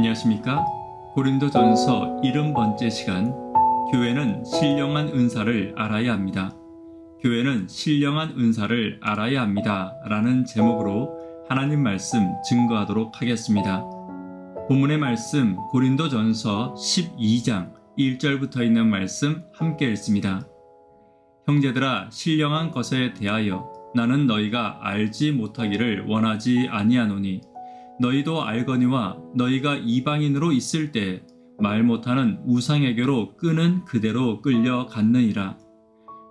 안녕하십니까? 고린도전서 70번째 시간, 교회는 신령한 은사를 알아야 합니다. 교회는 신령한 은사를 알아야 합니다. 라는 제목으로 하나님 말씀 증거하도록 하겠습니다. 본문의 말씀 고린도전서 12장 1절부터 있는 말씀 함께 읽습니다. 형제들아, 신령한 것에 대하여 나는 너희가 알지 못하기를 원하지 아니하노니 너희도 알거니와 너희가 이방인으로 있을 때 말 못하는 우상에게로 끄는 그대로 끌려갔느니라.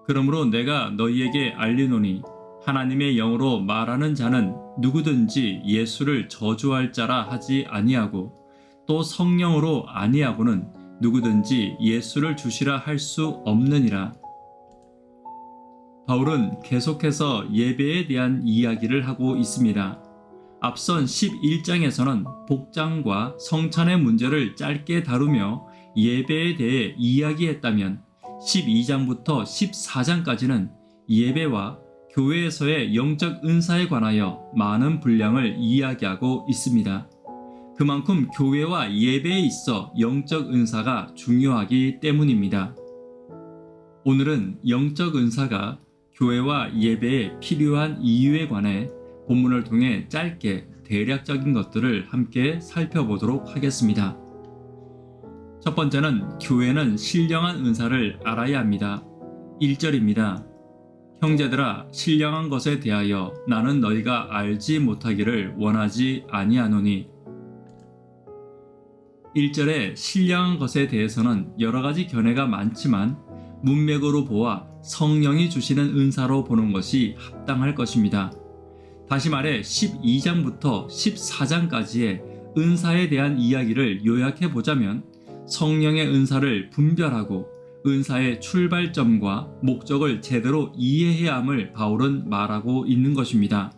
그러므로 내가 너희에게 알리노니 하나님의 영으로 말하는 자는 누구든지 예수를 저주할 자라 하지 아니하고 또 성령으로 아니하고는 누구든지 예수를 주시라 할 수 없느니라. 바울은 계속해서 예배에 대한 이야기를 하고 있습니다. 앞선 11장에서는 복장과 성찬의 문제를 짧게 다루며 예배에 대해 이야기했다면 12장부터 14장까지는 예배와 교회에서의 영적 은사에 관하여 많은 분량을 이야기하고 있습니다. 그만큼 교회와 예배에 있어 영적 은사가 중요하기 때문입니다. 오늘은 영적 은사가 교회와 예배에 필요한 이유에 관해 본문을 통해 짧게 대략적인 것들을 함께 살펴보도록 하겠습니다. 첫 번째는 교회는 신령한 은사를 알아야 합니다. 1절입니다. 형제들아, 신령한 것에 대하여 나는 너희가 알지 못하기를 원하지 아니하노니. 1절의 신령한 것에 대해서는 여러 가지 견해가 많지만 문맥으로 보아 성령이 주시는 은사로 보는 것이 합당할 것입니다. 다시 말해 12장부터 14장까지의 은사에 대한 이야기를 요약해 보자면 성령의 은사를 분별하고 은사의 출발점과 목적을 제대로 이해해야 함을 바울은 말하고 있는 것입니다.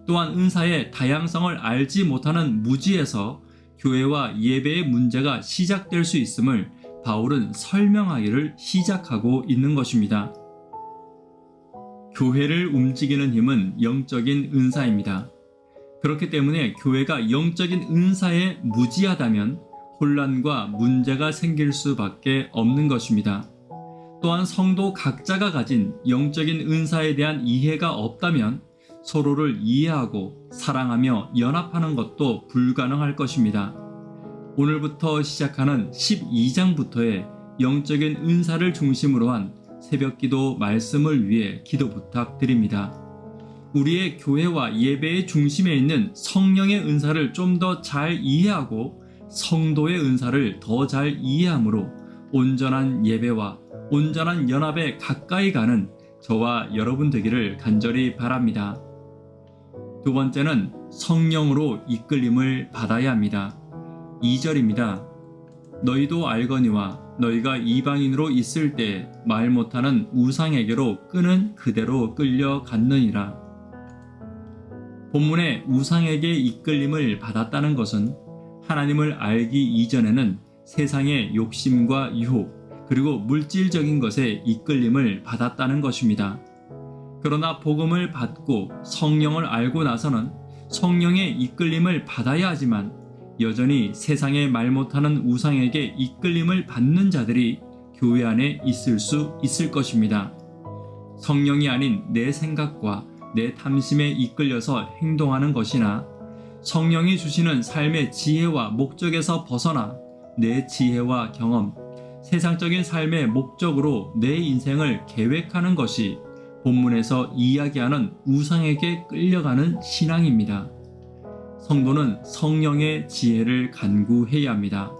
또한 은사의 다양성을 알지 못하는 무지에서 교회와 예배의 문제가 시작될 수 있음을 바울은 설명하기를 시작하고 있는 것입니다. 교회를 움직이는 힘은 영적인 은사입니다. 그렇기 때문에 교회가 영적인 은사에 무지하다면 혼란과 문제가 생길 수밖에 없는 것입니다. 또한 성도 각자가 가진 영적인 은사에 대한 이해가 없다면 서로를 이해하고 사랑하며 연합하는 것도 불가능할 것입니다. 오늘부터 시작하는 12장부터의 영적인 은사를 중심으로 한 새벽기도 말씀을 위해 기도 부탁드립니다. 우리의 교회와 예배의 중심에 있는 성령의 은사를 좀 더 잘 이해하고 성도의 은사를 더 잘 이해함으로 온전한 예배와 온전한 연합에 가까이 가는 저와 여러분 되기를 간절히 바랍니다. 두 번째는 성령으로 이끌림을 받아야 합니다. 2절입니다. 너희도 알거니와 너희가 이방인으로 있을 때 말 못하는 우상에게로 끄는 그대로 끌려갔느니라. 본문의 우상에게 이끌림을 받았다는 것은 하나님을 알기 이전에는 세상의 욕심과 유혹 그리고 물질적인 것에 이끌림을 받았다는 것입니다. 그러나 복음을 받고 성령을 알고 나서는 성령의 이끌림을 받아야 하지만 여전히 세상에 말 못하는 우상에게 이끌림을 받는 자들이 교회 안에 있을 수 있을 것입니다. 성령이 아닌 내 생각과 내 탐심에 이끌려서 행동하는 것이나 성령이 주시는 삶의 지혜와 목적에서 벗어나 내 지혜와 경험, 세상적인 삶의 목적으로 내 인생을 계획하는 것이 본문에서 이야기하는 우상에게 끌려가는 신앙입니다. 성도는 성령의 지혜를 간구해야 합니다.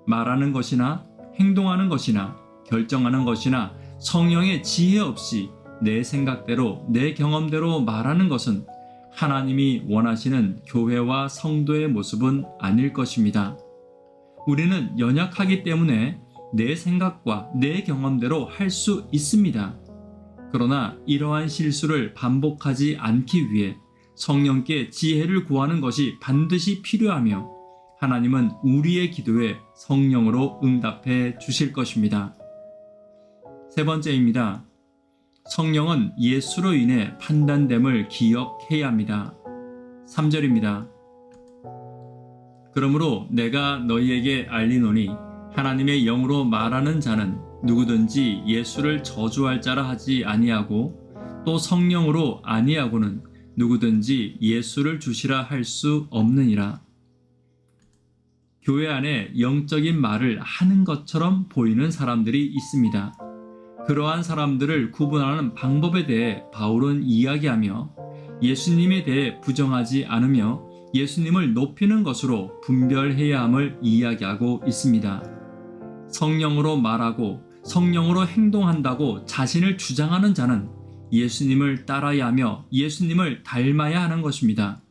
말하는 것이나 행동하는 것이나 결정하는 것이나 성령의 지혜 없이 내 생각대로 내 경험대로 말하는 것은 하나님이 원하시는 교회와 성도의 모습은 아닐 것입니다. 우리는 연약하기 때문에 내 생각과 내 경험대로 할 수 있습니다. 그러나 이러한 실수를 반복하지 않기 위해 성령께 지혜를 구하는 것이 반드시 필요하며 하나님은 우리의 기도에 성령으로 응답해 주실 것입니다. 세 번째입니다. 성령은 예수로 인해 판단됨을 기억해야 합니다. 3절입니다. 그러므로 내가 너희에게 알리노니 하나님의 영으로 말하는 자는 누구든지 예수를 저주할 자라 하지 아니하고 또 성령으로 아니하고는 누구든지 예수를 주시라 할 수 없느니라. 교회 안에 영적인 말을 하는 것처럼 보이는 사람들이 있습니다. 그러한 사람들을 구분하는 방법에 대해 바울은 이야기하며 예수님에 대해 부정하지 않으며 예수님을 높이는 것으로 분별해야 함을 이야기하고 있습니다. 성령으로 말하고 성령으로 행동한다고 자신을 주장하는 자는 예수님을 따라야 하며 예수님을 닮아야 하는 것입니다.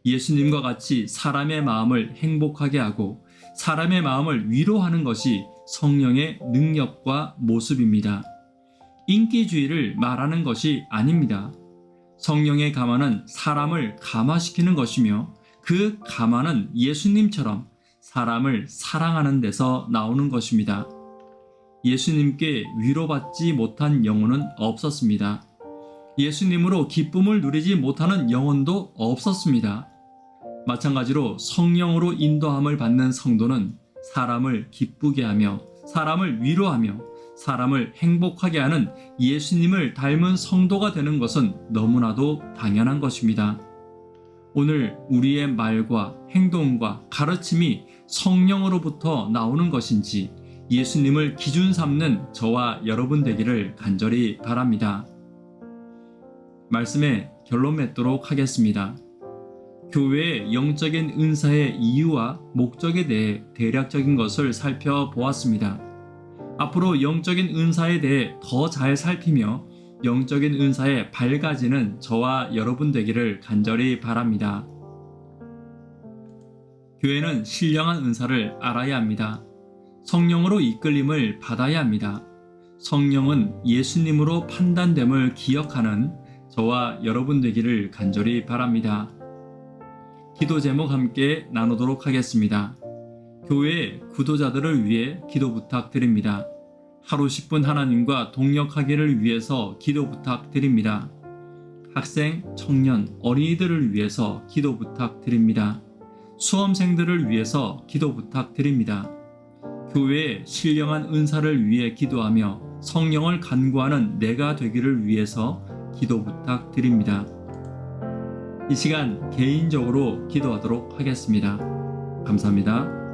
예수님과 같이 사람의 마음을 행복하게 하고 사람의 마음을 위로하는 것이 성령의 능력과 모습입니다. 인기주의를 말하는 것이 아닙니다. 성령의 감화는 사람을 감화시키는 것이며 그 감화는 예수님처럼 사람을 사랑하는 데서 나오는 것입니다. 예수님께 위로받지 못한 영혼은 없었습니다. 예수님으로 기쁨을 누리지 못하는 영혼도 없었습니다. 마찬가지로 성령으로 인도함을 받는 성도는 사람을 기쁘게 하며 사람을 위로하며 사람을 행복하게 하는 예수님을 닮은 성도가 되는 것은 너무나도 당연한 것입니다. 오늘 우리의 말과 행동과 가르침이 성령으로부터 나오는 것인지 예수님을 기준 삼는 저와 여러분 되기를 간절히 바랍니다. 말씀에 결론 맺도록 하겠습니다. 교회의 영적인 은사의 이유와 목적에 대해 대략적인 것을 살펴보았습니다. 앞으로 영적인 은사에 대해 더 잘 살피며 영적인 은사에 밝아지는 저와 여러분 되기를 간절히 바랍니다. 교회는 신령한 은사를 알아야 합니다. 성령으로 이끌림을 받아야 합니다. 성령은 예수님으로 판단됨을 기억하는 저와 여러분 되기를 간절히 바랍니다. 기도 제목 함께 나누도록 하겠습니다. 교회 구도자들을 위해 기도 부탁드립니다. 하루 10분 하나님과 동역하기를 위해서 기도 부탁드립니다. 학생, 청년, 어린이들을 위해서 기도 부탁드립니다. 수험생들을 위해서 기도 부탁드립니다. 교회의 신령한 은사를 위해 기도하며 성령을 간구하는 내가 되기를 위해서 기도 부탁드립니다. 이 시간 개인적으로 기도하도록 하겠습니다. 감사합니다.